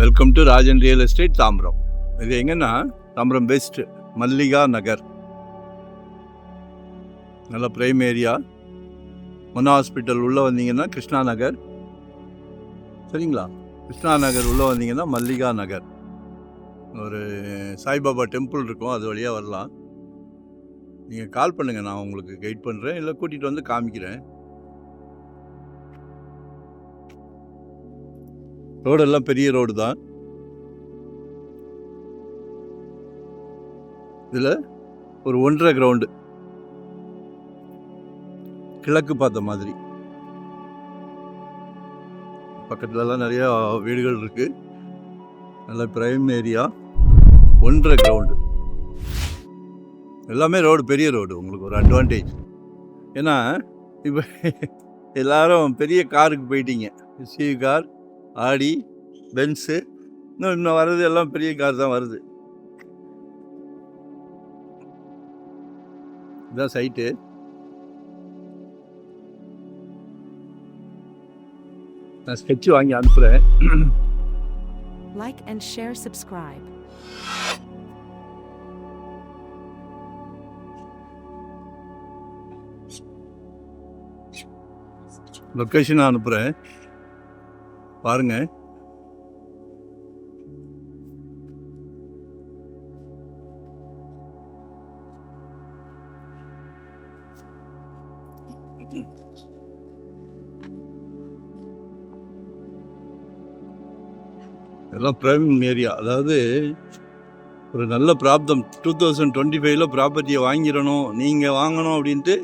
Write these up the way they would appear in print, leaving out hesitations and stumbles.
Welcome to Rajan real estate Tambaram. இது எங்கன்னா Tambaram best Mallika நகர், நல்ல பிரைம் ஏரியா. மன்னா ஹாஸ்பிட்டல் உள்ளே வந்தீங்கன்னா கிருஷ்ணா நகர், சரிங்களா? கிருஷ்ணா நகர் உள்ளே வந்தீங்கன்னா மல்லிகா நகர். ஒரு சாய்பாபா டெம்பிள் இருக்கும், அது வழியாக வரலாம். நீங்கள் கால் பண்ணுங்கள், நான் உங்களுக்கு கைட் பண்ணுறேன், இல்லை கூட்டிகிட்டு வந்து காமிக்கிறேன். ரோடெல்லாம் பெரிய ரோடு தான். இதில் ஒரு 1.5 கிரவுண்டு கிழக்கு பார்த்த மாதிரி. பக்கத்துலலாம் நிறையா வீடுகள் இருக்குது. நல்ல பிரைம் ஏரியா. 1.5 கிரவுண்டு எல்லாமே ரோடு, பெரிய ரோடு. உங்களுக்கு ஒரு அட்வான்டேஜ். ஏன்னா இப்போ எல்லாரும் பெரிய காருக்கு போயிட்டீங்க. எஸ்யூவி கார், ஆடி, பென்ஸு, இன்னும் வர்றது எல்லாம் பெரிய கார் தான் வருது. இதுதான் சைட்டு. நான் ஸ்கெட்ச் வாங்கி அனுப்புகிறேன். Like and share, subscribe. Location அனுப்புகிறேன், பாருங்க. எல்லாம் பிரைம் ஏரியா. அதாவது ஒரு நல்ல பிராப்தம். 2025 ப்ராப்பர்ட்டியை வாங்கிடணும், நீங்கள் வாங்கணும் அப்படின்ட்டு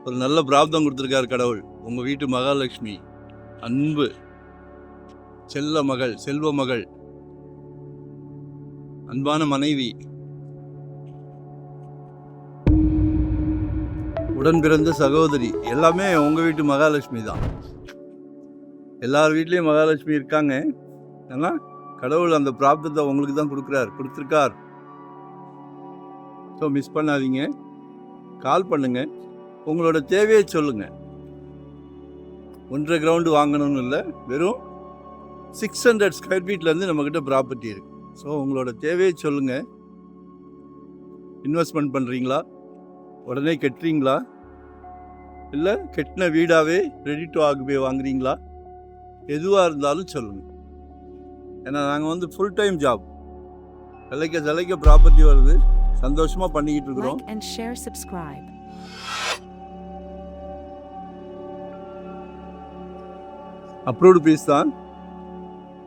ஒரு நல்ல பிராப்தம் கொடுத்துருக்காரு கடவுள். உங்கள் வீட்டு மகாலட்சுமி, அன்பு செல்ல மகள், செல்வ மகள், அன்பான மனைவி, உடன் பிறந்த சகோதரி, எல்லாமே உங்கள் வீட்டு மகாலட்சுமி தான். எல்லார் வீட்லேயும் மகாலட்சுமி இருக்காங்க. ஏன்னா கடவுள் அந்த பிராப்தத்தை உங்களுக்கு தான் கொடுத்துருக்கார். ஸோ மிஸ் பண்ணாதீங்க, கால் பண்ணுங்கள், உங்களோட தேவையை சொல்லுங்கள். 1.5 கிரவுண்டு வாங்கணும்னு இல்லை, வெறும் 600 ஸ்கொயர் ஃபீட்லேருந்து நம்மக்கிட்ட ப்ராப்பர்ட்டி இருக்குது. ஸோ உங்களோட தேவையை சொல்லுங்கள். இன்வெஸ்ட்மெண்ட் பண்ணுறீங்களா, உடனே கட்டுறீங்களா, இல்லை கட்டின வீடாகவே ரெடி டு ஆக்குபை வாங்குறீங்களா, எதுவாக இருந்தாலும் சொல்லுங்கள். ஏன்னா நாங்கள் ஃபுல் டைம் ஜாப், தலைக்க ப்ராப்பர்ட்டி வருது, சந்தோஷமாக பண்ணிக்கிட்டு இருக்கிறோம். Like and share, subscribe. Approved fees தான்,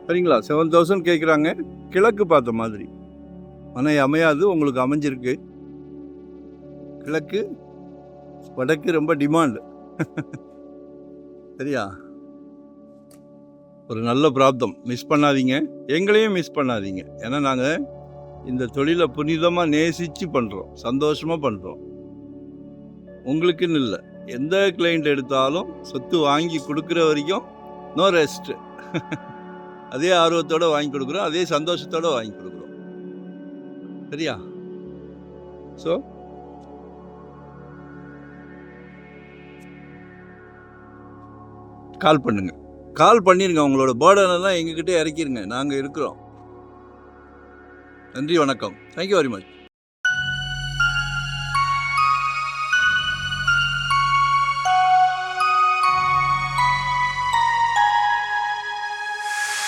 சரிங்களா? 7,000 கேட்குறாங்க. கிழக்கு பார்த்த மாதிரி மனை அமையாது, உங்களுக்கு அமைஞ்சிருக்கு. கிழக்கு வடக்கு ரொம்ப டிமாண்டு. சரியா? ஒரு நல்ல பிராப்தம். மிஸ் பண்ணாதீங்க, எங்களையும் மிஸ் பண்ணாதீங்க. ஏன்னா நாங்கள் இந்த தொழிலை புனிதமாக நேசித்து பண்ணுறோம், சந்தோஷமாக பண்ணுறோம். உங்களுக்குன்னு இல்லை, எந்த கிளைண்ட் எடுத்தாலும் சொத்து வாங்கி கொடுக்குற வரைக்கும் நோ ரெஸ்ட்டு. அதே ஆர்வத்தோடு வாங்கி கொடுக்குறோம், அதே சந்தோஷத்தோடு வாங்கி கொடுக்குறோம். சரியா? ஸோ கால் பண்ணுங்கள், கால் பண்ணிடுங்க. உங்களோட பேர்டனெல்லாம் எங்ககிட்ட இறக்கிடுங்க, நாங்கள் இருக்கிறோம். நன்றி, வணக்கம். Thank you very much.